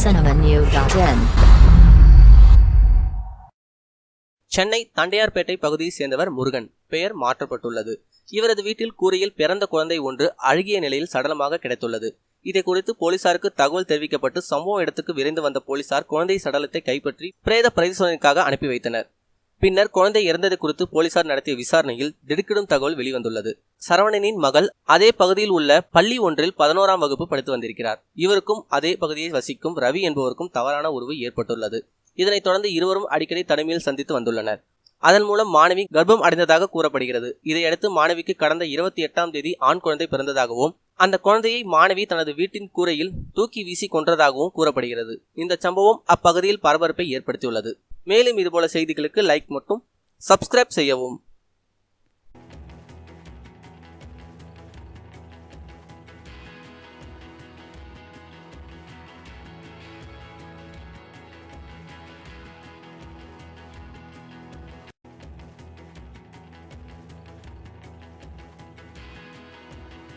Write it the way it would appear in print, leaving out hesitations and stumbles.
cinemanew.in. Chennai Tondiarpet பகுதியைச் சேர்ந்தவர் முருகன். பெயர் மாற்றப்பட்டுள்ளது. இவரது வீட்டில் கூரையில் பிறந்த குழந்தை ஒன்று அழுகிய நிலையில் சடலமாக கிடைத்துள்ளது. இதை குறித்து போலீசாருக்கு தகவல் தெரிவிக்கப்பட்டு சம்பவ இடத்துக்கு விரைந்து வந்த போலீசார் குழந்தை சடலத்தை கைப்பற்றி பிரேத பரிசோதனைக்காக அனுப்பி வைத்தனர். பின்னர் குழந்தை இறந்தது குறித்து போலீசார் நடத்திய விசாரணையில் திடுக்கிடும் தகவல் வெளிவந்துள்ளது. சரவணனின் மகள் அதே பகுதியில் உள்ள பள்ளி ஒன்றில் 11ஆம் வகுப்பு படித்து வந்திருக்கிறார். இவருக்கும் அதே பகுதியில் வசிக்கும் ரவி என்பவருக்கும் தவறான உறவு ஏற்பட்டுள்ளது. இதனைத் தொடர்ந்து இருவரும் அடிக்கடி தனிமையில் சந்தித்து வந்துள்ளனர். அதன் மூலம் மாணவி கர்ப்பம் அடைந்ததாக கூறப்படுகிறது. இதையடுத்து மாணவிக்கு கடந்த 28ஆம் தேதி ஆண் குழந்தை பிறந்ததாகவும் அந்த குழந்தையை மாணவி தனது வீட்டின் கூரையில் தூக்கி வீசி கொன்றதாகவும் கூறப்படுகிறது. இந்த சம்பவம் அப்பகுதியில் பரபரப்பை ஏற்படுத்தியுள்ளது. மேலும் இதுபோல செய்திகளுக்கு லைக் மற்றும் சப்ஸ்கிரைப் செய்யவும்.